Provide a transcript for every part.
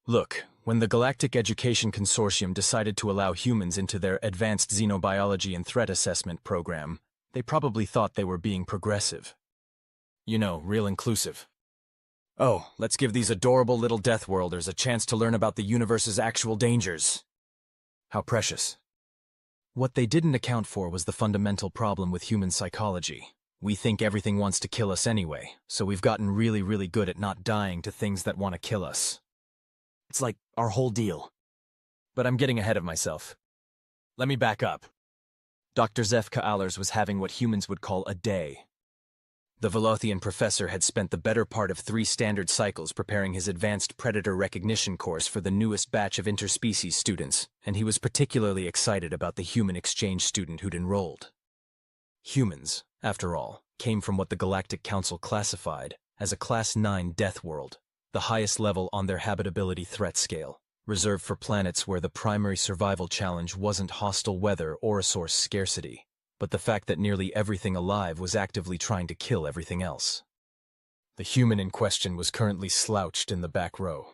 Look, when the Galactic Education Consortium decided to allow humans into their advanced xenobiology and threat assessment program, they probably thought they were being progressive. You know, real inclusive. Oh, let's give these adorable little Death Worlders a chance to learn about the universe's actual dangers. How precious. What they didn't account for was the fundamental problem with human psychology. We think everything wants to kill us anyway, so we've gotten really good at not dying to things that want to kill us. It's like our whole deal. But I'm getting ahead of myself. Let me back up. Dr. Zefka Allers was having what humans would call a day. The Velothian professor had spent the better part of 3 standard cycles preparing his advanced predator recognition course for the newest batch of interspecies students, and he was particularly excited about the human exchange student who'd enrolled. Humans, after all, came from what the Galactic Council classified as a Class 9 death world, the highest level on their habitability threat scale, reserved for planets where the primary survival challenge wasn't hostile weather or resource scarcity, but the fact that nearly everything alive was actively trying to kill everything else. The human in question was currently slouched in the back row,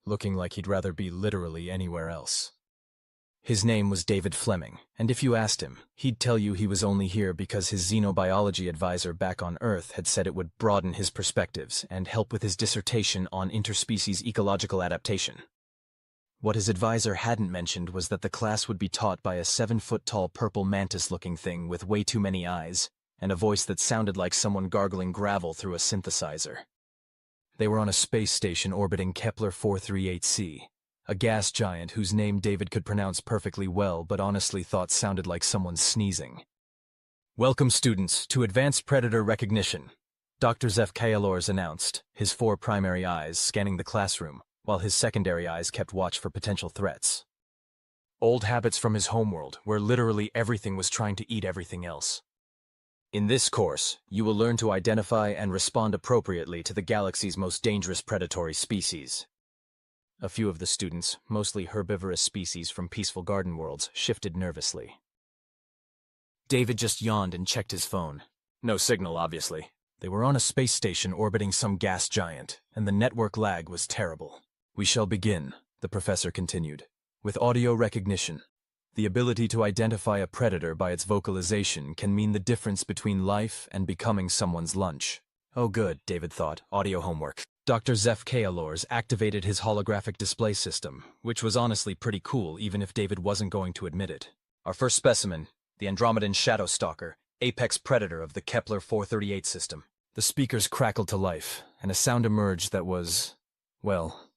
looking like he'd rather be literally anywhere else. His name was David Fleming, and if you asked him, he'd tell you he was only here because his xenobiology advisor back on Earth had said it would broaden his perspectives and help with his dissertation on interspecies ecological adaptation. What his advisor hadn't mentioned was that the class would be taught by a 7-foot-tall purple mantis-looking thing with way too many eyes, and a voice that sounded like someone gargling gravel through a synthesizer. They were on a space station orbiting Kepler 438c, a gas giant whose name David could pronounce perfectly well but honestly thought sounded like someone sneezing. "Welcome, students, to Advanced Predator Recognition," Dr. Zefka announced, his 4 primary eyes scanning the classroom, while his secondary eyes kept watch for potential threats. Old habits from his homeworld, where literally everything was trying to eat everything else. In this course, you will learn to identify and respond appropriately to the galaxy's most dangerous predatory species. A few of the students, mostly herbivorous species from peaceful garden worlds, shifted nervously. David just yawned and checked his phone. No signal, obviously. They were on a space station orbiting some gas giant, and the network lag was terrible. "We shall begin," the professor continued, "with audio recognition. The ability to identify a predator by its vocalization can mean the difference between life and becoming someone's lunch." Oh good, David thought, audio homework. Dr. Zefka activated his holographic display system, which was honestly pretty cool even if David wasn't going to admit it. Our first specimen, the Andromedan Shadow Stalker, apex predator of the Kepler 438 system. The speakers crackled to life, and a sound emerged that was, well,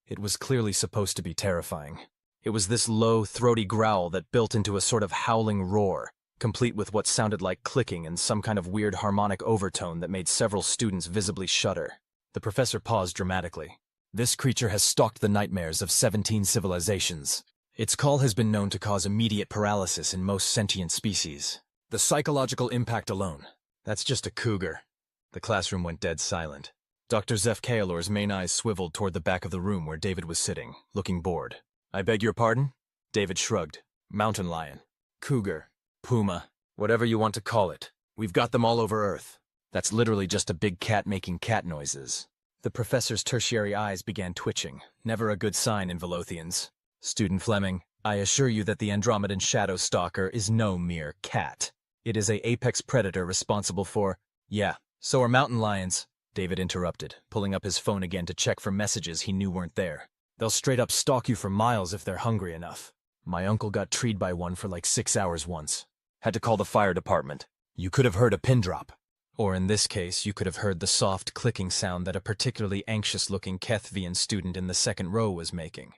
it was clearly supposed to be terrifying. It was this low, throaty growl that built into a sort of howling roar, complete with what sounded like clicking and some kind of weird harmonic overtone that made several students visibly shudder. The professor paused dramatically. "This creature has stalked the nightmares of 17 civilizations. Its call has been known to cause immediate paralysis in most sentient species. The psychological impact alone, that's just a cougar." The classroom went dead silent. Dr. Zefka's main eyes swiveled toward the back of the room where David was sitting, looking bored. "I beg your pardon?" David shrugged. "Mountain lion, cougar, puma, whatever you want to call it. We've got them all over Earth. That's literally just a big cat making cat noises." The professor's tertiary eyes began twitching, never a good sign in Velothians. "Student Fleming, I assure you that the Andromedan Shadow Stalker is no mere cat. It is a apex predator responsible for—" "Yeah, so are mountain lions," David interrupted, pulling up his phone again to check for messages he knew weren't there. "They'll straight up stalk you for miles if they're hungry enough. My uncle got treed by one for like 6 hours once. Had to call the fire department. You could have heard a pin drop. Or in this case, you could have heard the soft clicking sound that a particularly anxious-looking Kethvian student in the second row was making.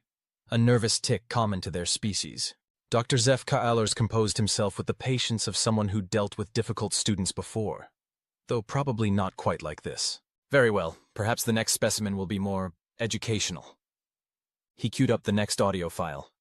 A nervous tick common to their species. Dr. Zefka composed himself with the patience of someone who'd dealt with difficult students before, though probably not quite like this. "Very well, perhaps the next specimen will be more educational." He queued up the next audio file.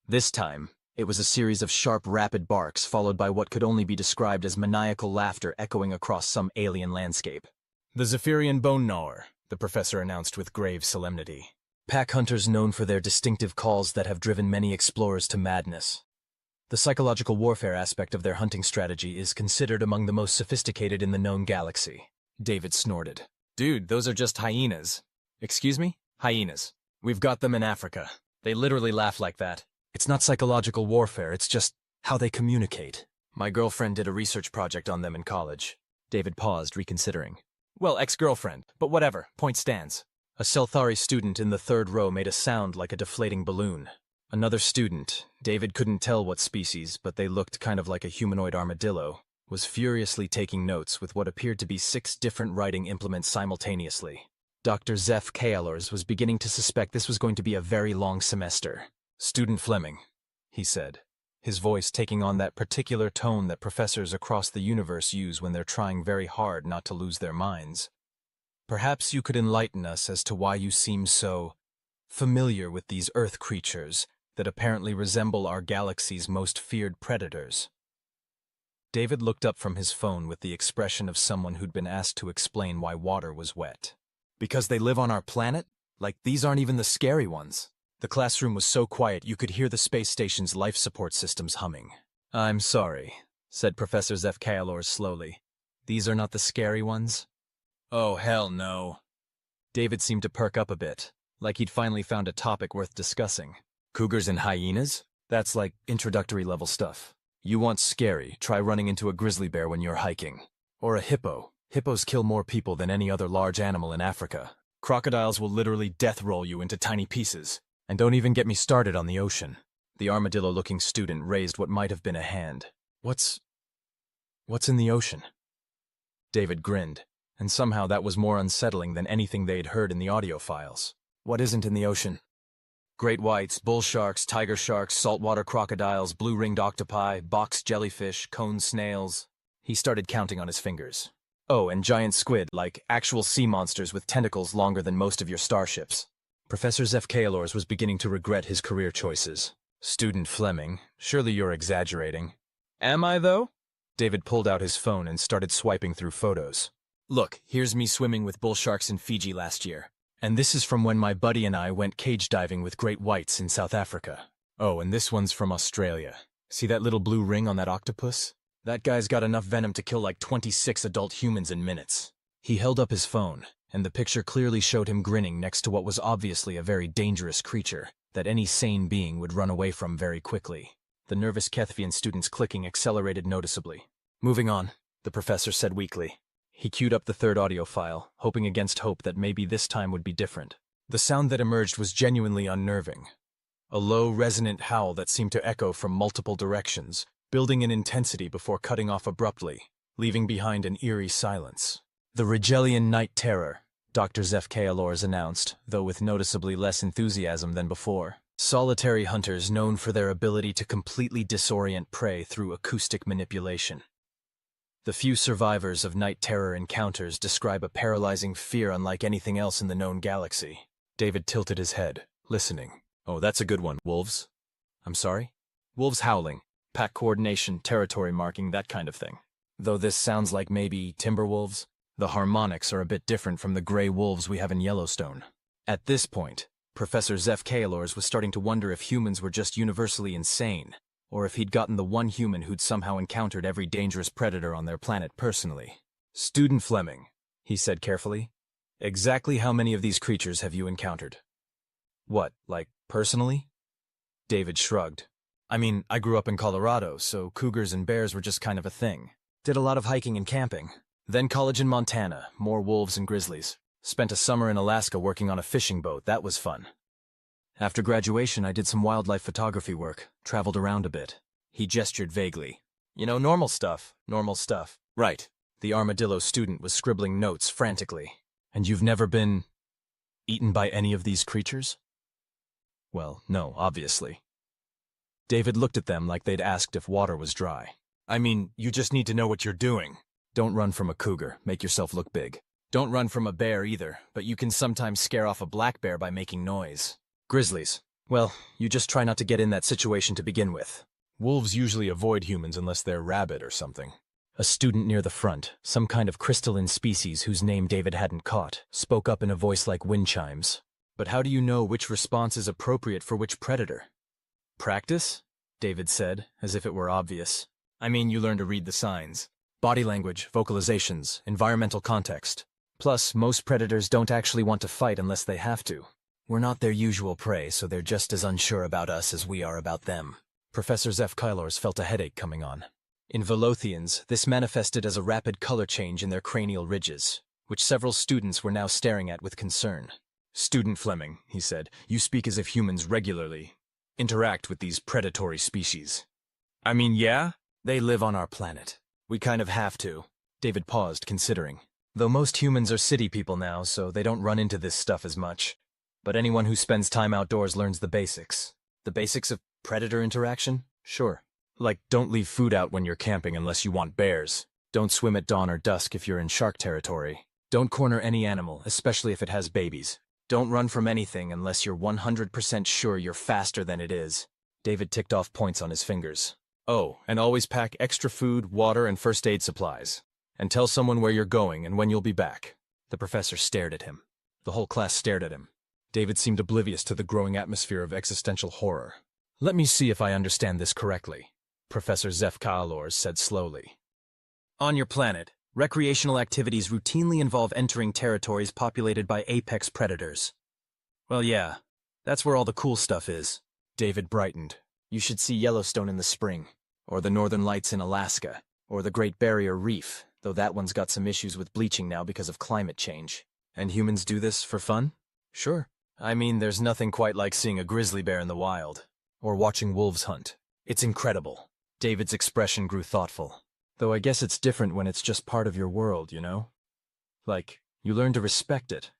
This time, it was a series of sharp, rapid barks followed by what could only be described as maniacal laughter echoing across some alien landscape. "The Zephyrian Bone Gnawer," the professor announced with grave solemnity. "Pack hunters known for their distinctive calls that have driven many explorers to madness. The psychological warfare aspect of their hunting strategy is considered among the most sophisticated in the known galaxy." David snorted. "Dude, those are just hyenas." "Excuse me? Hyenas. We've got them in Africa. They literally laugh like that. It's not psychological warfare, it's just how they communicate. My girlfriend did a research project on them in college. David paused, reconsidering. Well, ex-girlfriend, but whatever, point stands. A Selthari student in the third row made a sound like a deflating balloon. Another student, David couldn't tell what species, but they looked kind of like a humanoid armadillo, was furiously taking notes with what appeared to be 6 different writing implements simultaneously. Dr. Zeph Kaelors was beginning to suspect this was going to be a very long semester. Student Fleming, he said, his voice taking on that particular tone that professors across the universe use when they're trying very hard not to lose their minds. Perhaps you could enlighten us as to why you seem so familiar with these Earth creatures that apparently resemble our galaxy's most feared predators. David looked up from his phone with the expression of someone who'd been asked to explain why water was wet. Because they live on our planet? Like, these aren't even the scary ones. The classroom was so quiet you could hear the space station's life support systems humming. I'm sorry, said Professor Zeph Kaelors slowly. These are not the scary ones? Oh, hell no. David seemed to perk up a bit, like he'd finally found a topic worth discussing. Cougars and hyenas? That's like introductory level stuff. You want scary, try running into a grizzly bear when you're hiking. Or a hippo. Hippos kill more people than any other large animal in Africa. Crocodiles will literally death roll you into tiny pieces. And don't even get me started on the ocean. The armadillo-looking student raised what might have been a hand. What's in the ocean? David grinned, and somehow that was more unsettling than anything they'd heard in the audio files. What isn't in the ocean? Great whites, bull sharks, tiger sharks, saltwater crocodiles, blue-ringed octopi, box jellyfish, cone snails. He started counting on his fingers. Oh, and giant squid, like actual sea monsters with tentacles longer than most of your starships. Professor Zeph Kaelors was beginning to regret his career choices. Student Fleming, surely you're exaggerating. Am I, though? David pulled out his phone and started swiping through photos. Look, here's me swimming with bull sharks in Fiji last year. And this is from when my buddy and I went cage diving with great whites in South Africa. Oh, and this one's from Australia. See that little blue ring on that octopus? That guy's got enough venom to kill like 26 adult humans in minutes. He held up his phone, and the picture clearly showed him grinning next to what was obviously a very dangerous creature that any sane being would run away from very quickly. The nervous Kethvian student's clicking accelerated noticeably. Moving on, the professor said weakly. He queued up the third audio file, hoping against hope that maybe this time would be different. The sound that emerged was genuinely unnerving. A low, resonant howl that seemed to echo from multiple directions, building in intensity before cutting off abruptly, leaving behind an eerie silence. The Rigelian Night Terror, Dr. Zeph Kaelors announced, though with noticeably less enthusiasm than before. Solitary hunters known for their ability to completely disorient prey through acoustic manipulation. The few survivors of night terror encounters describe a paralyzing fear unlike anything else in the known galaxy. David tilted his head, listening. Oh, that's a good one. Wolves? I'm sorry? Wolves howling, pack coordination, territory marking, that kind of thing. Though this sounds like maybe timber wolves, the harmonics are a bit different from the gray wolves we have in Yellowstone. At this point, Professor Zeph Kaelors was starting to wonder if humans were just universally insane, or if he'd gotten the one human who'd somehow encountered every dangerous predator on their planet personally. Student Fleming, he said carefully, exactly how many of these creatures have you encountered? What, like, personally? David shrugged. I mean, I grew up in Colorado, so cougars and bears were just kind of a thing. Did a lot of hiking and camping. Then college in Montana, more wolves and grizzlies. Spent a summer in Alaska working on a fishing boat, that was fun. After graduation, I did some wildlife photography work, traveled around a bit. He gestured vaguely. You know, normal stuff. Right. The armadillo student was scribbling notes frantically. And you've never been eaten by any of these creatures? Well, no, obviously. David looked at them like they'd asked if water was dry. I mean, you just need to know what you're doing. Don't run from a cougar, make yourself look big. Don't run from a bear either, but you can sometimes scare off a black bear by making noise. Grizzlies. Well, you just try not to get in that situation to begin with. Wolves usually avoid humans unless they're rabid or something. A student near the front, some kind of crystalline species whose name David hadn't caught, spoke up in a voice like wind chimes. But how do you know which response is appropriate for which predator? Practice? David said, as if it were obvious. I mean, you learn to read the signs. Body language, vocalizations, environmental context. Plus, most predators don't actually want to fight unless they have to. We're not their usual prey, so they're just as unsure about us as we are about them. Professor Zeph Kylors felt a headache coming on. In Velothians, this manifested as a rapid color change in their cranial ridges, which several students were now staring at with concern. Student Fleming, he said, you speak as if humans regularly interact with these predatory species. I mean, yeah, they live on our planet. We kind of have to. David paused, considering. Though most humans are city people now, so they don't run into this stuff as much. But anyone who spends time outdoors learns the basics. The basics of predator interaction? Sure. Like, don't leave food out when you're camping unless you want bears. Don't swim at dawn or dusk if you're in shark territory. Don't corner any animal, especially if it has babies. Don't run from anything unless you're 100% sure you're faster than it is. David ticked off points on his fingers. Oh, and always pack extra food, water, and first aid supplies. And tell someone where you're going and when you'll be back. The professor stared at him. The whole class stared at him. David seemed oblivious to the growing atmosphere of existential horror. Let me see if I understand this correctly, Professor Zeph Kylors said slowly. On your planet, recreational activities routinely involve entering territories populated by apex predators. Well, yeah, that's where all the cool stuff is. David brightened. You should see Yellowstone in the spring, or the Northern Lights in Alaska, or the Great Barrier Reef, though that one's got some issues with bleaching now because of climate change. And humans do this for fun? Sure. I mean, there's nothing quite like seeing a grizzly bear in the wild, or watching wolves hunt. It's incredible. David's expression grew thoughtful. Though I guess it's different when it's just part of your world, you know? Like, you learn to respect it,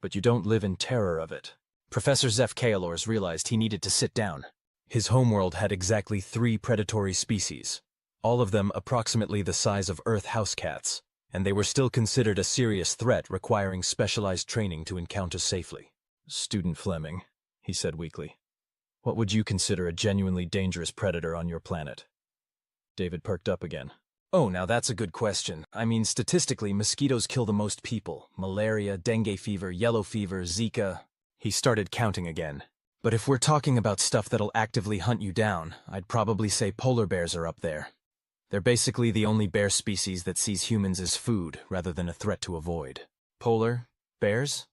but you don't live in terror of it. Professor Zeph Kylors realized he needed to sit down. His homeworld had exactly 3 predatory species, all of them approximately the size of Earth house cats, and they were still considered a serious threat requiring specialized training to encounter safely. Student Fleming, he said weakly, what would you consider a genuinely dangerous predator on your planet? David perked up again. Oh, now that's a good question. I mean, statistically, mosquitoes kill the most people. Malaria, dengue fever, yellow fever, Zika. He started counting again. But if we're talking about stuff that'll actively hunt you down, I'd probably say polar bears are up there. They're basically the only bear species that sees humans as food rather than a threat to avoid. Polar bears?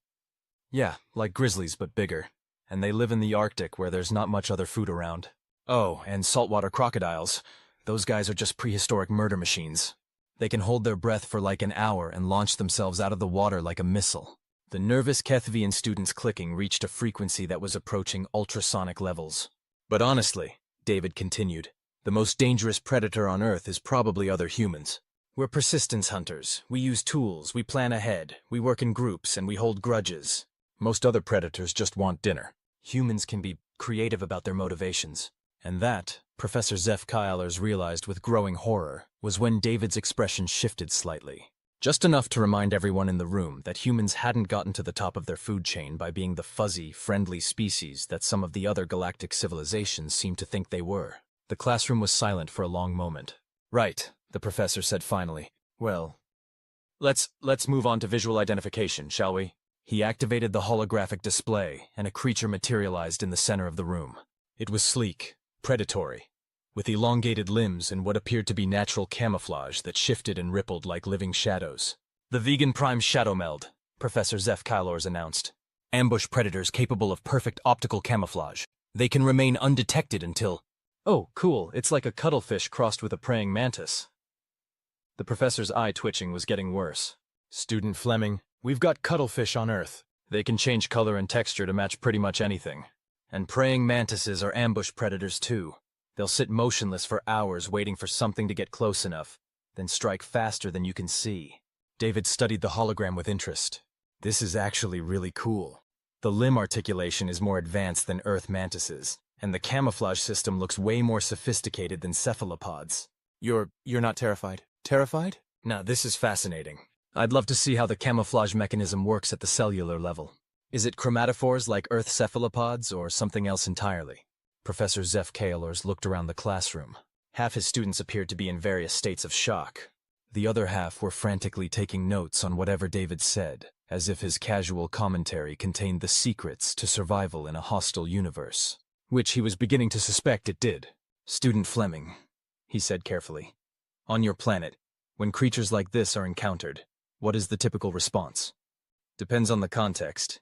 Yeah, like grizzlies but bigger. And they live in the Arctic where there's not much other food around. Oh, and saltwater crocodiles. Those guys are just prehistoric murder machines. They can hold their breath for like an hour and launch themselves out of the water like a missile. The nervous Kethvian student's clicking reached a frequency that was approaching ultrasonic levels. But honestly, David continued, the most dangerous predator on Earth is probably other humans. We're persistence hunters. We use tools, we plan ahead, we work in groups, and we hold grudges. Most other predators just want dinner. Humans can be creative about their motivations. And that, Professor Zeph Kylors realized with growing horror, was when David's expression shifted slightly. Just enough to remind everyone in the room that humans hadn't gotten to the top of their food chain by being the fuzzy, friendly species that some of the other galactic civilizations seemed to think they were. The classroom was silent for a long moment. Right, the professor said finally. Well, let's move on to visual identification, shall we? He activated the holographic display, and a creature materialized in the center of the room. It was sleek, predatory, with elongated limbs and what appeared to be natural camouflage that shifted and rippled like living shadows. The vegan prime shadow meld, Professor Zeph Kylors announced. Ambush predators capable of perfect optical camouflage. They can remain undetected until... Oh, cool, it's like a cuttlefish crossed with a praying mantis. The professor's eye twitching was getting worse. Student Fleming, we've got cuttlefish on Earth. They can change color and texture to match pretty much anything. And praying mantises are ambush predators too. They'll sit motionless for hours waiting for something to get close enough, then strike faster than you can see. David studied the hologram with interest. This is actually really cool. The limb articulation is more advanced than Earth mantises, and the camouflage system looks way more sophisticated than cephalopods. You're not terrified? Terrified? Nah, this is fascinating. I'd love to see how the camouflage mechanism works at the cellular level. Is it chromatophores like Earth cephalopods or something else entirely? Professor Zeph Kylors looked around the classroom. Half his students appeared to be in various states of shock. The other half were frantically taking notes on whatever David said, as if his casual commentary contained the secrets to survival in a hostile universe. Which he was beginning to suspect it did. Student Fleming, he said carefully. On your planet, when creatures like this are encountered, what is the typical response? Depends on the context,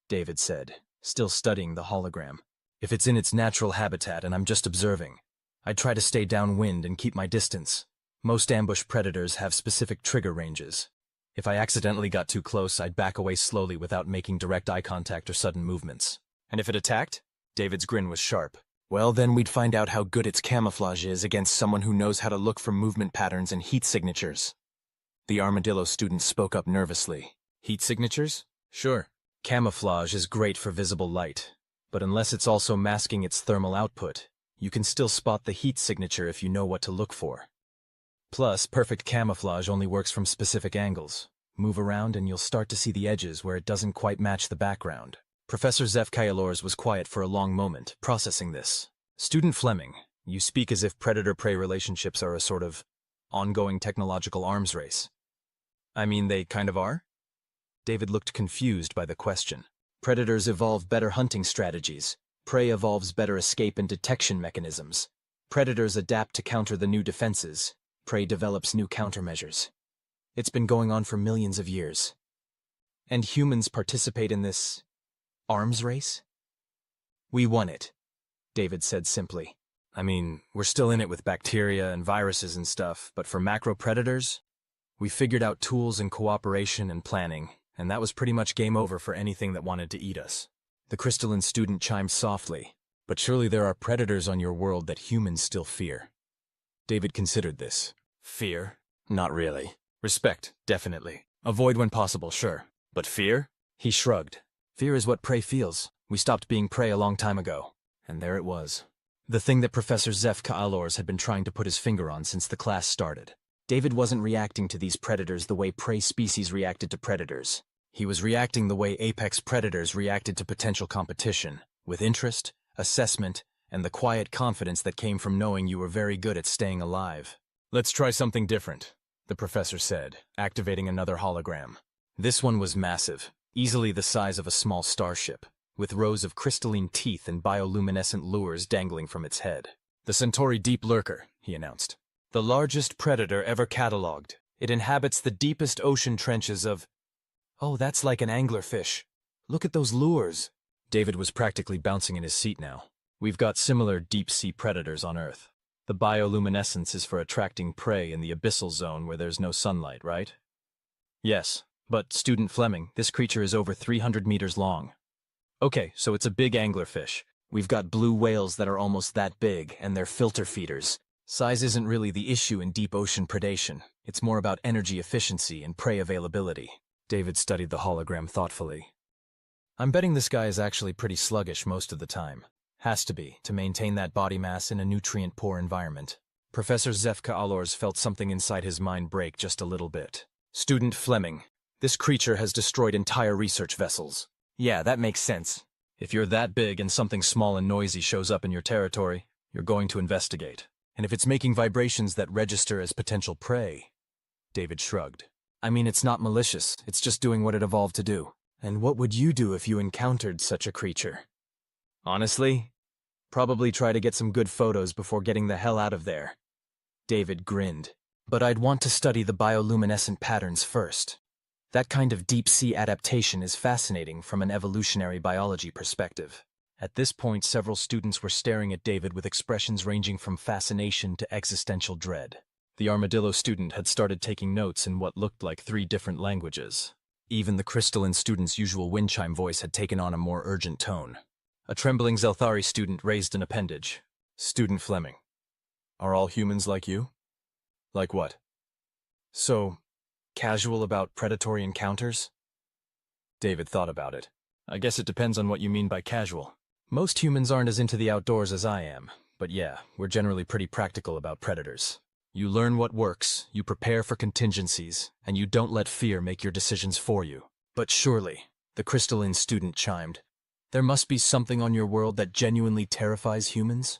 David said. still studying the hologram. If it's in its natural habitat and I'm just observing, I'd try to stay downwind and keep my distance. Most ambush predators have specific trigger ranges. If I accidentally got too close, I'd back away slowly without making direct eye contact or sudden movements. And if it attacked? David's grin was sharp. Well, then we'd find out how good its camouflage is against someone who knows how to look for movement patterns and heat signatures. The armadillo student spoke up nervously. Heat signatures? Sure. Camouflage is great for visible light, but unless it's also masking its thermal output, you can still spot the heat signature if you know what to look for. Plus, perfect camouflage only works from specific angles. Move around and you'll start to see the edges where it doesn't quite match the background. Professor Zefkailors was quiet for a long moment, processing this. Student Fleming, you speak as if predator-prey relationships are a sort of ongoing technological arms race. I mean, they kind of are? David looked confused by the question. Predators evolve better hunting strategies. Prey evolves better escape and detection mechanisms. Predators adapt to counter the new defenses. Prey develops new countermeasures. It's been going on for millions of years. And humans participate in this arms race? We won it, David said simply. I mean, we're still in it with bacteria and viruses and stuff, but for macro predators, we figured out tools and cooperation and planning, and that was pretty much game over for anything that wanted to eat us. The crystalline student chimed softly, but surely there are predators on your world that humans still fear. David considered this. Fear? Not really. Respect, definitely. Avoid when possible, sure. But fear? He shrugged. Fear is what prey feels. We stopped being prey a long time ago. And there it was. The thing that Professor Zefkailors had been trying to put his finger on since the class started. David wasn't reacting to these predators the way prey species reacted to predators. He was reacting the way apex predators reacted to potential competition, with interest, assessment, and the quiet confidence that came from knowing you were very good at staying alive. Let's try something different, the professor said, activating another hologram. This one was massive, easily the size of a small starship, with rows of crystalline teeth and bioluminescent lures dangling from its head. The Centauri Deep Lurker, he announced. The largest predator ever catalogued. It inhabits the deepest ocean trenches of... Oh, that's like an anglerfish. Look at those lures. David was practically bouncing in his seat now. We've got similar deep-sea predators on Earth. The bioluminescence is for attracting prey in the abyssal zone where there's no sunlight, right? Yes, but Student Fleming, this creature is over 300 meters long. Okay, so it's a big anglerfish. We've got blue whales that are almost that big, and they're filter feeders. Size isn't really the issue in deep ocean predation. It's more about energy efficiency and prey availability. David studied the hologram thoughtfully. I'm betting this guy is actually pretty sluggish most of the time. Has to be, to maintain that body mass in a nutrient-poor environment. Professor Zefkailors felt something inside his mind break just a little bit. Student Fleming, this creature has destroyed entire research vessels. Yeah, that makes sense. If you're that big and something small and noisy shows up in your territory, you're going to investigate. And if it's making vibrations that register as potential prey... David shrugged. I mean, it's not malicious, it's just doing what it evolved to do. And what would you do if you encountered such a creature? Honestly, probably try to get some good photos before getting the hell out of there. David grinned. But I'd want to study the bioluminescent patterns first. That kind of deep-sea adaptation is fascinating from an evolutionary biology perspective. At this point, several students were staring at David with expressions ranging from fascination to existential dread. The armadillo student had started taking notes in what looked like 3 different languages. Even the crystalline student's usual wind chime voice had taken on a more urgent tone. A trembling Zelthari student raised an appendage. Student Fleming. Are all humans like you? Like what? So, casual about predatory encounters? David thought about it. I guess it depends on what you mean by casual. Most humans aren't as into the outdoors as I am, but yeah, we're generally pretty practical about predators. You learn what works, you prepare for contingencies, and you don't let fear make your decisions for you. But surely, the crystalline student chimed, there must be something on your world that genuinely terrifies humans?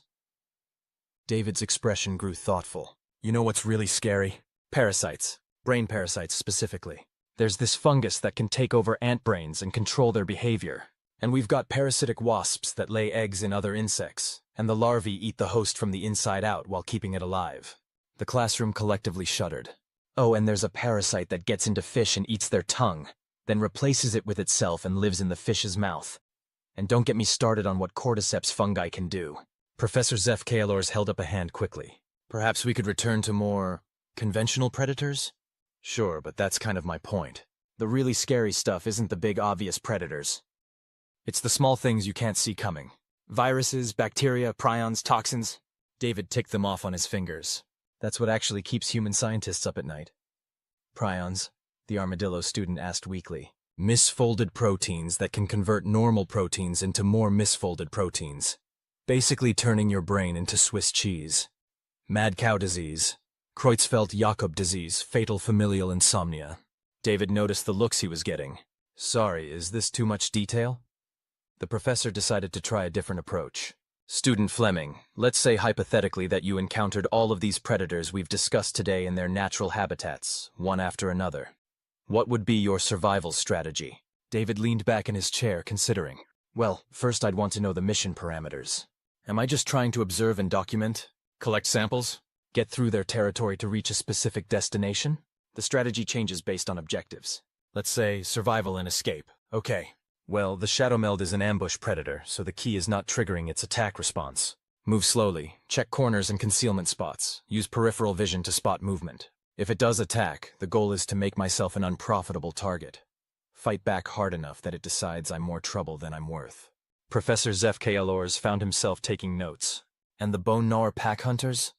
David's expression grew thoughtful. You know what's really scary? Parasites. Brain parasites specifically. There's this fungus that can take over ant brains and control their behavior. And we've got parasitic wasps that lay eggs in other insects, and the larvae eat the host from the inside out while keeping it alive. The classroom collectively shuddered. Oh, and there's a parasite that gets into fish and eats their tongue, then replaces it with itself and lives in the fish's mouth. And don't get me started on what cordyceps fungi can do. Professor Zeph Kaelors held up a hand quickly. Perhaps we could return to more conventional predators? Sure, but that's kind of my point. The really scary stuff isn't the big obvious predators. It's the small things you can't see coming. Viruses, bacteria, prions, toxins. David ticked them off on his fingers. That's what actually keeps human scientists up at night. Prions, the armadillo student asked weakly. Misfolded proteins that can convert normal proteins into more misfolded proteins. Basically turning your brain into Swiss cheese. Mad cow disease. Creutzfeldt-Jakob disease, fatal familial insomnia. David noticed the looks he was getting. Sorry, is this too much detail? The professor decided to try a different approach. Student Fleming, let's say hypothetically that you encountered all of these predators we've discussed today in their natural habitats, one after another. What would be your survival strategy? David leaned back in his chair, considering. Well, first I'd want to know the mission parameters. Am I just trying to observe and document? Collect samples? Get through their territory to reach a specific destination? The strategy changes based on objectives. Let's say survival and escape. Okay. Well, the shadow meld is an ambush predator, so the key is not triggering its attack response. Move slowly, check corners and concealment spots, use peripheral vision to spot movement. If it does attack, the goal is to make myself an unprofitable target. Fight back hard enough that it decides I'm more trouble than I'm worth. Professor Zeph Kaelors found himself taking notes. And the bone gnawer pack hunters?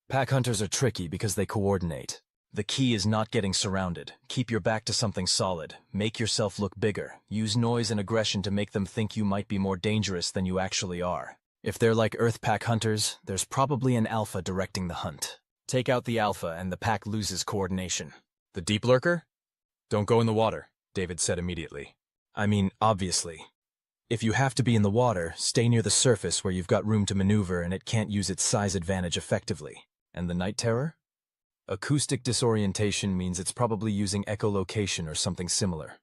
Pack hunters are tricky because they coordinate. The key is not getting surrounded. Keep your back to something solid. Make yourself look bigger. Use noise and aggression to make them think you might be more dangerous than you actually are. If they're like Earth pack hunters, there's probably an alpha directing the hunt. Take out the alpha and the pack loses coordination. The deep lurker? Don't go in the water, David said immediately. I mean, obviously. If you have to be in the water, stay near the surface where you've got room to maneuver and it can't use its size advantage effectively. And the night terror? Acoustic disorientation means it's probably using echolocation or something similar.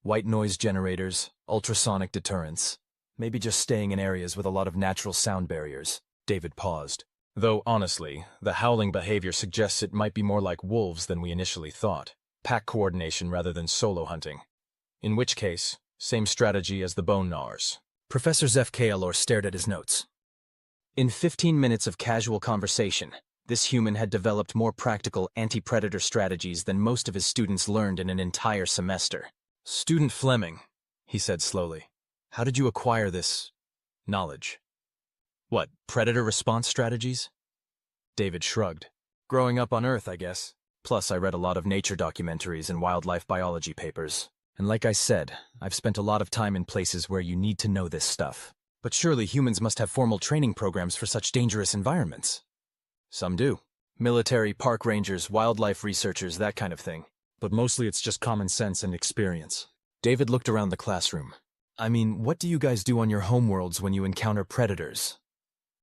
White noise generators, ultrasonic deterrence. Maybe just staying in areas with a lot of natural sound barriers. David paused. Though, honestly, the howling behavior suggests it might be more like wolves than we initially thought. Pack coordination rather than solo hunting. In which case, same strategy as the bone gnawers. Professor Zeph Kaelors stared at his notes. In 15 minutes of casual conversation, this human had developed more practical anti-predator strategies than most of his students learned in an entire semester. Student Fleming, he said slowly, how did you acquire this knowledge? What, predator response strategies? David shrugged. Growing up on Earth, I guess. Plus, I read a lot of nature documentaries and wildlife biology papers. And like I said, I've spent a lot of time in places where you need to know this stuff. But surely humans must have formal training programs for such dangerous environments. Some do. Military, park rangers, wildlife researchers, that kind of thing. But mostly it's just common sense and experience. David looked around the classroom. I mean, what do you guys do on your homeworlds when you encounter predators?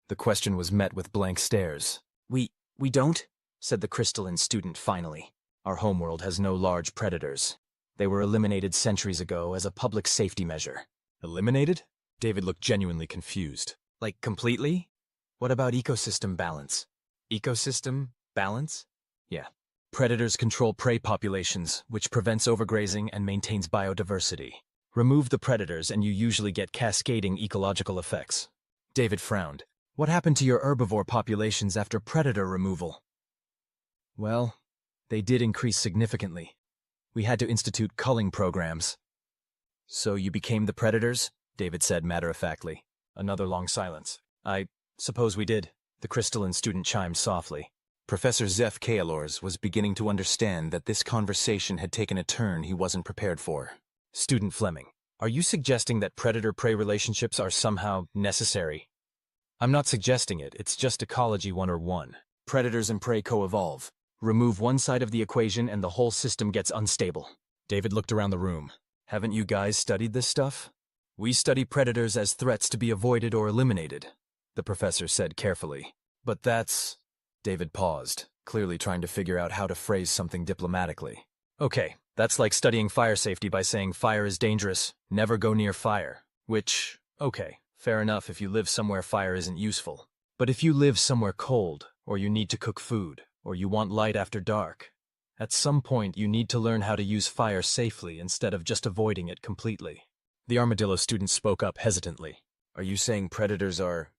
The question was met with blank stares. We don't, said the crystalline student finally. Our homeworld has no large predators. They were eliminated centuries ago as a public safety measure. Eliminated? David looked genuinely confused. Like completely? What about ecosystem balance? Ecosystem balance? Yeah. Predators control prey populations, which prevents overgrazing and maintains biodiversity. Remove the predators and you usually get cascading ecological effects. David frowned. What happened to your herbivore populations after predator removal? Well, they did increase significantly. We had to institute culling programs. So you became the predators? David said matter-of-factly. Another long silence. I suppose we did. The crystalline student chimed softly. Professor Zeph Kaelors was beginning to understand that this conversation had taken a turn he wasn't prepared for. Student Fleming, are you suggesting that predator-prey relationships are somehow necessary? I'm not suggesting it, it's just Ecology 101. Predators and prey co-evolve. Remove one side of the equation and the whole system gets unstable. David looked around the room. Haven't you guys studied this stuff? We study predators as threats to be avoided or eliminated, the professor said carefully. But that's... David paused, clearly trying to figure out how to phrase something diplomatically. Okay, that's like studying fire safety by saying fire is dangerous, never go near fire. Which, okay, fair enough if you live somewhere fire isn't useful. But if you live somewhere cold, or you need to cook food, or you want light after dark, at some point you need to learn how to use fire safely instead of just avoiding it completely. The armadillo student spoke up hesitantly. Are you saying predators are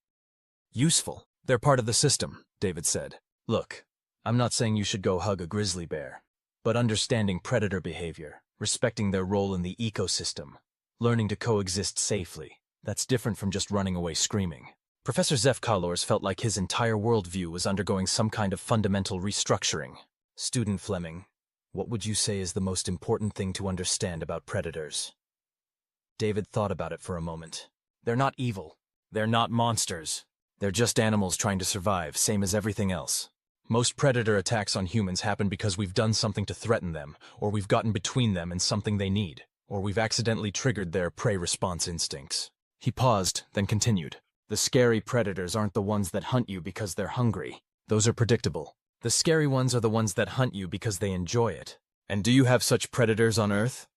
useful? They're part of the system, David said. Look, I'm not saying you should go hug a grizzly bear, but understanding predator behavior, respecting their role in the ecosystem, learning to coexist safely, that's different from just running away screaming. Professor Zeph Kalors felt like his entire worldview was undergoing some kind of fundamental restructuring. Student Fleming, what would you say is the most important thing to understand about predators? David thought about it for a moment. They're not evil. They're not monsters. They're just animals trying to survive, same as everything else. Most predator attacks on humans happen because we've done something to threaten them, or we've gotten between them and something they need, or we've accidentally triggered their prey response instincts. He paused, then continued. The scary predators aren't the ones that hunt you because they're hungry. Those are predictable. The scary ones are the ones that hunt you because they enjoy it. And do you have such predators on Earth?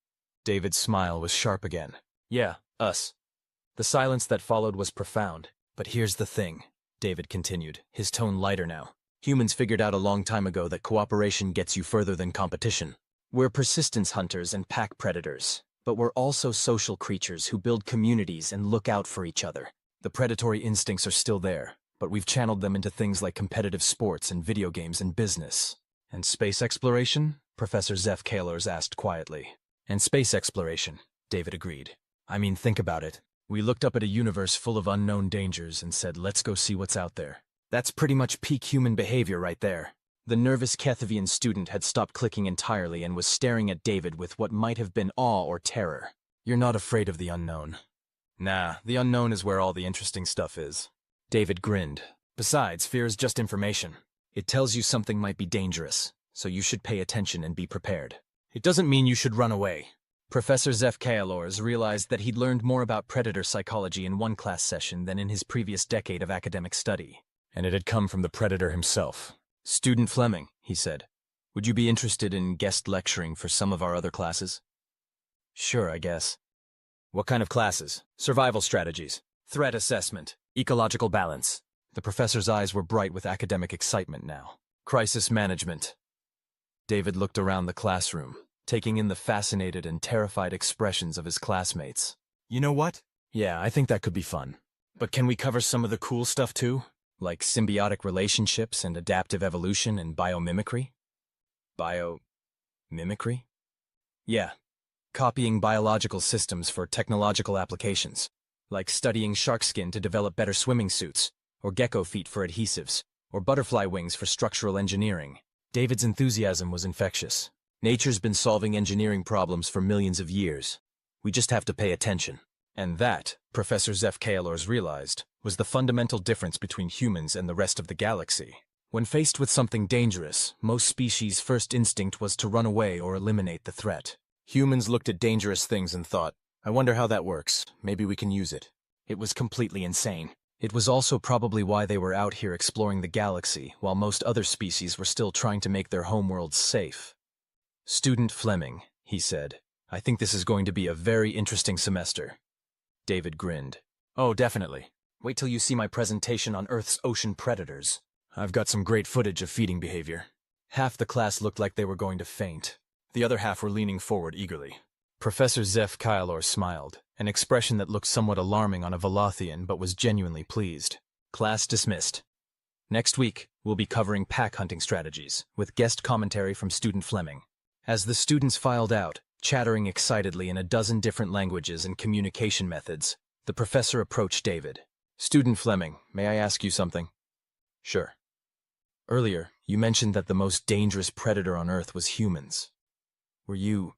David's smile was sharp again. Yeah, us. The silence that followed was profound. But here's the thing, David continued, his tone lighter now. Humans figured out a long time ago that cooperation gets you further than competition. We're persistence hunters and pack predators, but we're also social creatures who build communities and look out for each other. The predatory instincts are still there, but we've channeled them into things like competitive sports and video games and business. And space exploration? Professor Zeph Kalors asked quietly. And space exploration, David agreed. I mean, think about it. We looked up at a universe full of unknown dangers and said, let's go see what's out there. That's pretty much peak human behavior right there. The nervous Kethavian student had stopped clicking entirely and was staring at David with what might have been awe or terror. You're not afraid of the unknown. Nah, the unknown is where all the interesting stuff is. David grinned. Besides, fear is just information. It tells you something might be dangerous, so you should pay attention and be prepared. It doesn't mean you should run away. Professor Zeph Kalors realized that he'd learned more about predator psychology in one class session than in his previous decade of academic study. And it had come from the predator himself. Student Fleming, he said, would you be interested in guest lecturing for some of our other classes? Sure, I guess. What kind of classes? Survival strategies, threat assessment, ecological balance. The professor's eyes were bright with academic excitement now. Crisis management. David looked around the classroom, taking in the fascinated and terrified expressions of his classmates. You know what? Yeah, I think that could be fun. But can we cover some of the cool stuff too? Like symbiotic relationships and adaptive evolution and biomimicry? Biomimicry? Yeah. Copying biological systems for technological applications, like studying shark skin to develop better swimming suits, or gecko feet for adhesives, or butterfly wings for structural engineering. David's enthusiasm was infectious. Nature's been solving engineering problems for millions of years. We just have to pay attention. And that, Professor Zeph Kalors realized, was the fundamental difference between humans and the rest of the galaxy. When faced with something dangerous, most species' first instinct was to run away or eliminate the threat. Humans looked at dangerous things and thought, I wonder how that works. Maybe we can use it. It was completely insane. It was also probably why they were out here exploring the galaxy, while most other species were still trying to make their homeworlds safe. Student Fleming, he said, I think this is going to be a very interesting semester. David grinned. Oh, definitely. Wait till you see my presentation on Earth's ocean predators. I've got some great footage of feeding behavior. Half the class looked like they were going to faint. The other half were leaning forward eagerly. Professor Zeph Kalors smiled, an expression that looked somewhat alarming on a Velathian but was genuinely pleased. Class dismissed. Next week, we'll be covering pack hunting strategies, with guest commentary from Student Fleming. As the students filed out, chattering excitedly in a dozen different languages and communication methods, the professor approached David. Student Fleming, may I ask you something? Sure. Earlier, you mentioned that the most dangerous predator on Earth was humans. Were you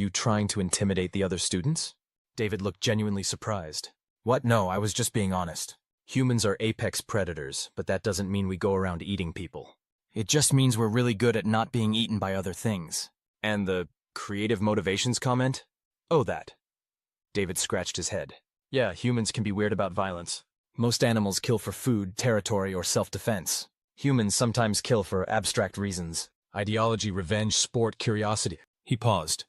trying to intimidate the other students? David looked genuinely surprised. What? No, I was just being honest. Humans are apex predators, but that doesn't mean we go around eating people. It just means we're really good at not being eaten by other things. And the creative motivations comment? Oh, that. David scratched his head. Yeah, humans can be weird about violence. Most animals kill for food, territory, or self-defense. Humans sometimes kill for abstract reasons. Ideology, revenge, sport, curiosity. He paused.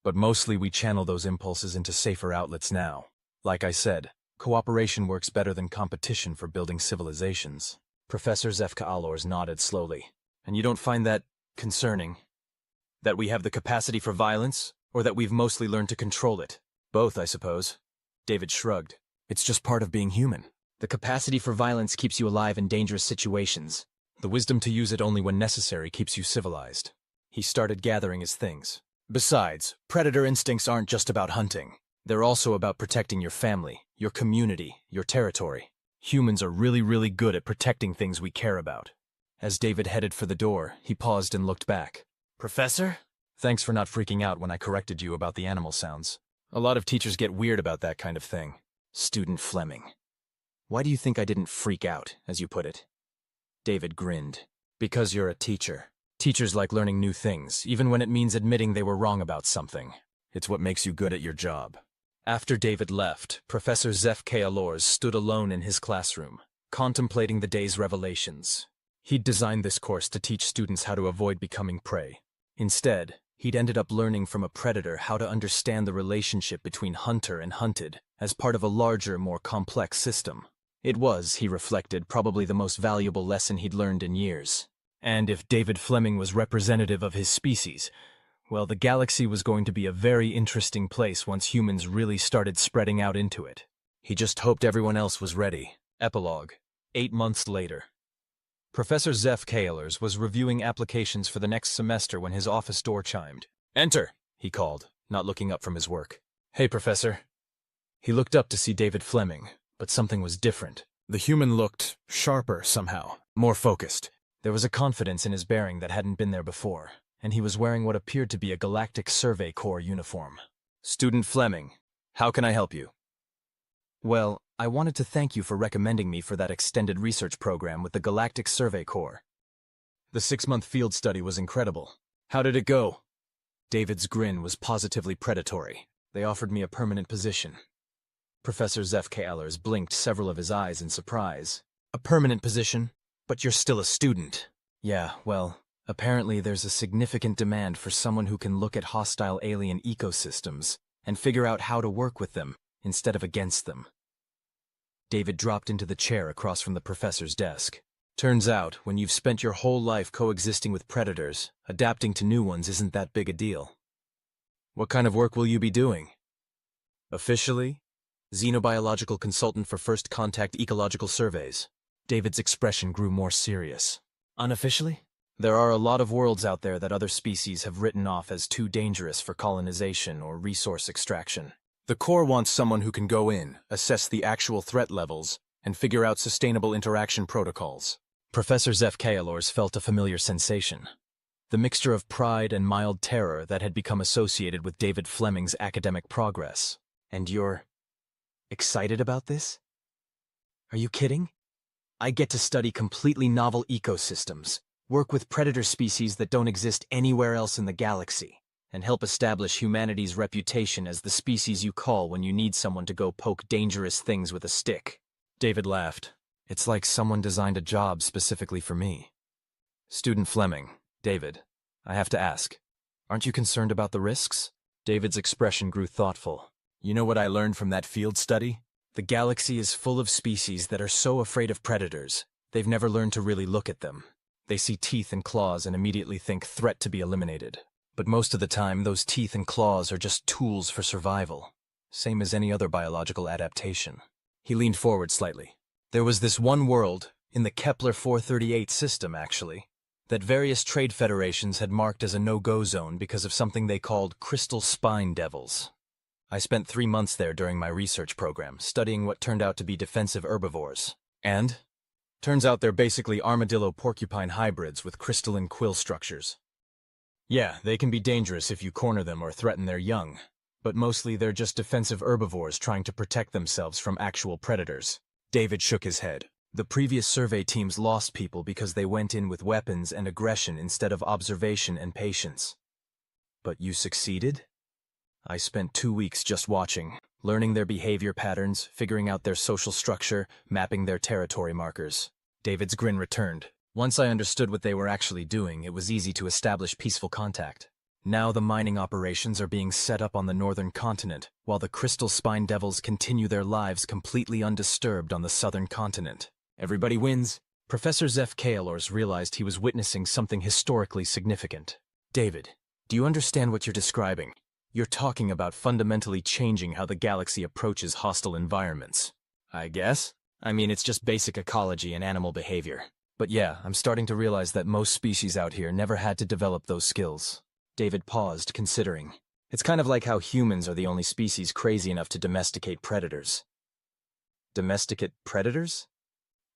But mostly we channel those impulses into safer outlets now. Like I said, cooperation works better than competition for building civilizations. Professor Zeph Kalors nodded slowly. And you don't find that concerning? That we have the capacity for violence, or that we've mostly learned to control it? Both, I suppose. David shrugged. It's just part of being human. The capacity for violence keeps you alive in dangerous situations. The wisdom to use it only when necessary keeps you civilized. He started gathering his things. Besides, predator instincts aren't just about hunting. They're also about protecting your family, your community, your territory. Humans are really good at protecting things we care about. As David headed for the door, he paused and looked back. Professor? Thanks for not freaking out when I corrected you about the animal sounds. A lot of teachers get weird about that kind of thing. Student Fleming. Why do you think I didn't freak out, as you put it? David grinned. Because you're a teacher. Teachers like learning new things, even when it means admitting they were wrong about something. It's what makes you good at your job. After David left, Professor Zeph K. Alors stood alone in his classroom, contemplating the day's revelations. He'd designed this course to teach students how to avoid becoming prey. Instead, he'd ended up learning from a predator how to understand the relationship between hunter and hunted as part of a larger, more complex system. It was, he reflected, probably the most valuable lesson he'd learned in years. And if David Fleming was representative of his species, well, the galaxy was going to be a very interesting place once humans really started spreading out into it. He just hoped everyone else was ready. Epilogue. 8 months later. Professor Zeph K. Alors was reviewing applications for the next semester when his office door chimed. Enter, he called, not looking up from his work. Hey, Professor. He looked up to see David Fleming, but something was different. The human looked sharper somehow, more focused. There was a confidence in his bearing that hadn't been there before, and he was wearing what appeared to be a Galactic Survey Corps uniform. Student Fleming, how can I help you? Well, I wanted to thank you for recommending me for that extended research program with the Galactic Survey Corps. The 6-month field study was incredible. How did it go? David's grin was positively predatory. They offered me a permanent position. Professor Zeph K. Alors blinked several of his eyes in surprise. A permanent position? But you're still a student. Yeah, well, apparently there's a significant demand for someone who can look at hostile alien ecosystems and figure out how to work with them instead of against them. David dropped into the chair across from the professor's desk. Turns out, when you've spent your whole life coexisting with predators, adapting to new ones isn't that big a deal. What kind of work will you be doing? Officially, xenobiological consultant for First Contact Ecological Surveys. David's expression grew more serious. Unofficially? There are a lot of worlds out there that other species have written off as too dangerous for colonization or resource extraction. The Corps wants someone who can go in, assess the actual threat levels, and figure out sustainable interaction protocols. Professor Zeph K. Alors felt a familiar sensation. The mixture of pride and mild terror that had become associated with David Fleming's academic progress. And you're excited about this? Are you kidding? I get to study completely novel ecosystems, work with predator species that don't exist anywhere else in the galaxy, and help establish humanity's reputation as the species you call when you need someone to go poke dangerous things with a stick. David laughed. It's like someone designed a job specifically for me. Student Fleming, David, I have to ask, aren't you concerned about the risks? David's expression grew thoughtful. You know what I learned from that field study? The galaxy is full of species that are so afraid of predators, they've never learned to really look at them. They see teeth and claws and immediately think threat to be eliminated. But most of the time, those teeth and claws are just tools for survival. Same as any other biological adaptation. He leaned forward slightly. There was this one world, in the Kepler 438 system actually, that various trade federations had marked as a no-go zone because of something they called crystal spine devils. I spent 3 months there during my research program, studying what turned out to be defensive herbivores. And? Turns out they're basically armadillo-porcupine hybrids with crystalline quill structures. Yeah, they can be dangerous if you corner them or threaten their young, but mostly they're just defensive herbivores trying to protect themselves from actual predators. David shook his head. The previous survey teams lost people because they went in with weapons and aggression instead of observation and patience. But you succeeded? I spent 2 weeks just watching, learning their behavior patterns, figuring out their social structure, mapping their territory markers. David's grin returned. Once I understood what they were actually doing, it was easy to establish peaceful contact. Now the mining operations are being set up on the northern continent, while the crystal spine devils continue their lives completely undisturbed on the southern continent. Everybody wins. Professor Zeph K. Alors realized he was witnessing something historically significant. David, do you understand what you're describing? You're talking about fundamentally changing how the galaxy approaches hostile environments. I guess? I mean, it's just basic ecology and animal behavior. But yeah, I'm starting to realize that most species out here never had to develop those skills. David paused, considering. It's kind of like how humans are the only species crazy enough to domesticate predators. Domesticate predators?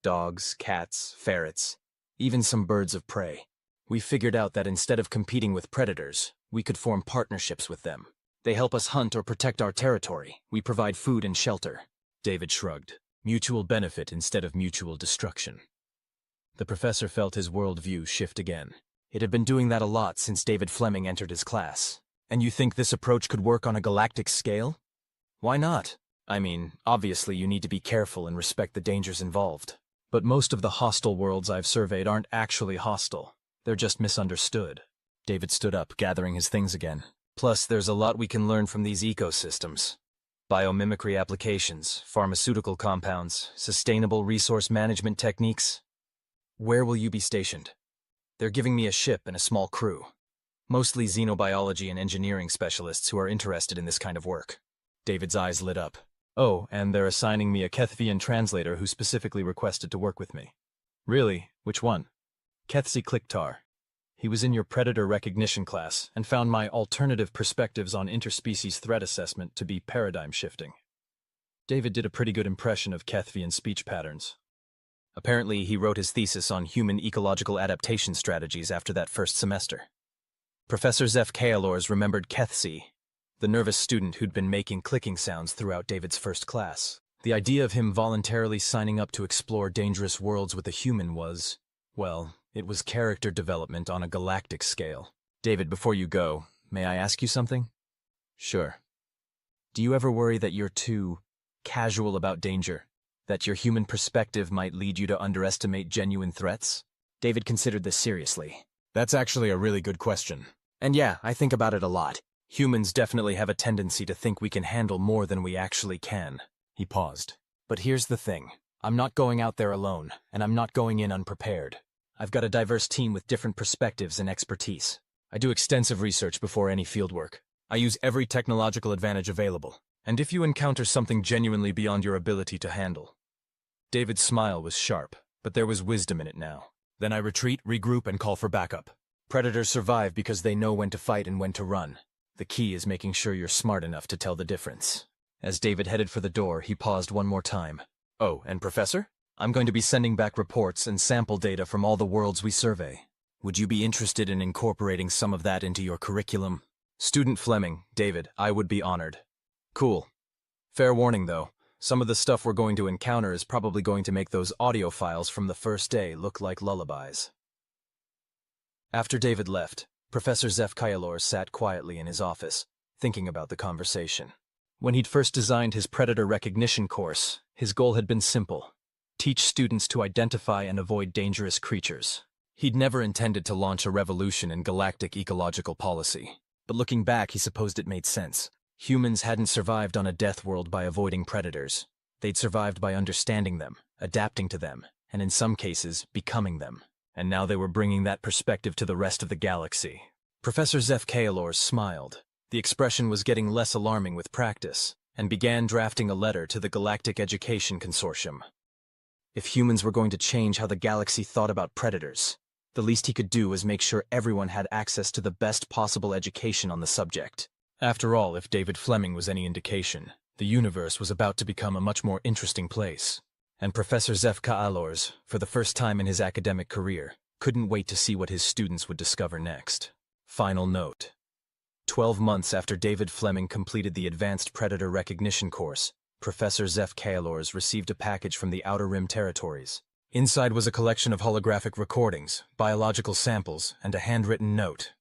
Dogs, cats, ferrets, even some birds of prey. We figured out that instead of competing with predators, we could form partnerships with them. They help us hunt or protect our territory. We provide food and shelter. David shrugged. Mutual benefit instead of mutual destruction. The professor felt his worldview shift again. It had been doing that a lot since David Fleming entered his class. And you think this approach could work on a galactic scale? Why not? I mean, obviously you need to be careful and respect the dangers involved. But most of the hostile worlds I've surveyed aren't actually hostile. They're just misunderstood. David stood up, gathering his things again. Plus, there's a lot we can learn from these ecosystems. Biomimicry applications, pharmaceutical compounds, sustainable resource management techniques. Where will you be stationed? They're giving me a ship and a small crew. Mostly xenobiology and engineering specialists who are interested in this kind of work. David's eyes lit up. Oh, and they're assigning me a Kethvian translator who specifically requested to work with me. Really? Which one? Kethzi Kliktar. He was in your predator recognition class and found my alternative perspectives on interspecies threat assessment to be paradigm-shifting. David did a pretty good impression of Kethvian speech patterns. Apparently, he wrote his thesis on human ecological adaptation strategies after that first semester. Professor Zeph Kaelors remembered Kethzi, the nervous student who'd been making clicking sounds throughout David's first class. The idea of him voluntarily signing up to explore dangerous worlds with a human was, well, it was character development on a galactic scale. David, before you go, may I ask you something? Sure. Do you ever worry that you're too casual about danger? That your human perspective might lead you to underestimate genuine threats? David considered this seriously. That's actually a really good question. And yeah, I think about it a lot. Humans definitely have a tendency to think we can handle more than we actually can. He paused. But here's the thing. I'm not going out there alone, and I'm not going in unprepared. I've got a diverse team with different perspectives and expertise. I do extensive research before any fieldwork. I use every technological advantage available. And if you encounter something genuinely beyond your ability to handle. David's smile was sharp, but there was wisdom in it now. Then I retreat, regroup, and call for backup. Predators survive because they know when to fight and when to run. The key is making sure you're smart enough to tell the difference. As David headed for the door, he paused one more time. Oh, and Professor? I'm going to be sending back reports and sample data from all the worlds we survey. Would you be interested in incorporating some of that into your curriculum? Student Fleming, David, I would be honored. Cool. Fair warning, though. Some of the stuff we're going to encounter is probably going to make those audio files from the first day look like lullabies. After David left, Professor Zeph Kaelors sat quietly in his office, thinking about the conversation. When he'd first designed his predator recognition course, his goal had been simple: teach students to identify and avoid dangerous creatures. He'd never intended to launch a revolution in galactic ecological policy. But looking back, he supposed it made sense. Humans hadn't survived on a death world by avoiding predators. They'd survived by understanding them, adapting to them, and in some cases, becoming them. And now they were bringing that perspective to the rest of the galaxy. Professor Zeph Kaelors smiled. The expression was getting less alarming with practice, and began drafting a letter to the Galactic Education Consortium. If humans were going to change how the galaxy thought about predators, the least he could do was make sure everyone had access to the best possible education on the subject. After all, if David Fleming was any indication, the universe was about to become a much more interesting place. And Professor Zeph Kaelors, for the first time in his academic career, couldn't wait to see what his students would discover next. Final note. 12 months after David Fleming completed the Advanced Predator Recognition course, Professor Zeph Kaelors received a package from the Outer Rim territories. Inside was a collection of holographic recordings, biological samples, and a handwritten note.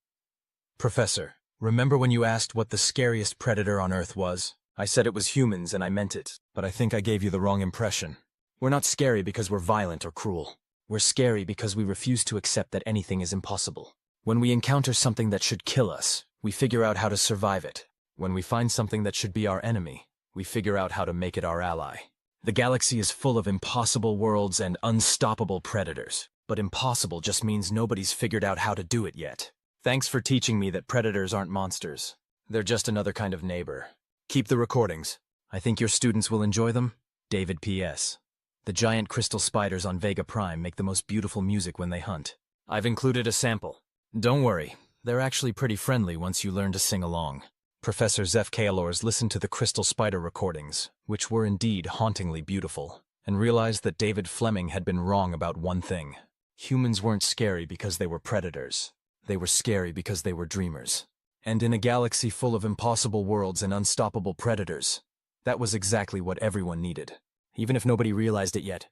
Professor, remember when you asked what the scariest predator on Earth was? I said it was humans and I meant it, but I think I gave you the wrong impression. We're not scary because we're violent or cruel. We're scary because we refuse to accept that anything is impossible. When we encounter something that should kill us, we figure out how to survive it. When we find something that should be our enemy, we figure out how to make it our ally. The galaxy is full of impossible worlds and unstoppable predators, but impossible just means nobody's figured out how to do it yet. Thanks for teaching me that predators aren't monsters. They're just another kind of neighbor. Keep the recordings. I think your students will enjoy them. David P.S. The giant crystal spiders on Vega Prime make the most beautiful music when they hunt. I've included a sample. Don't worry, they're actually pretty friendly once you learn to sing along. Professor Zeph Kaelors listened to the crystal spider recordings, which were indeed hauntingly beautiful, and realized that David Fleming had been wrong about one thing. Humans weren't scary because they were predators. They were scary because they were dreamers. And in a galaxy full of impossible worlds and unstoppable predators, that was exactly what everyone needed. Even if nobody realized it yet,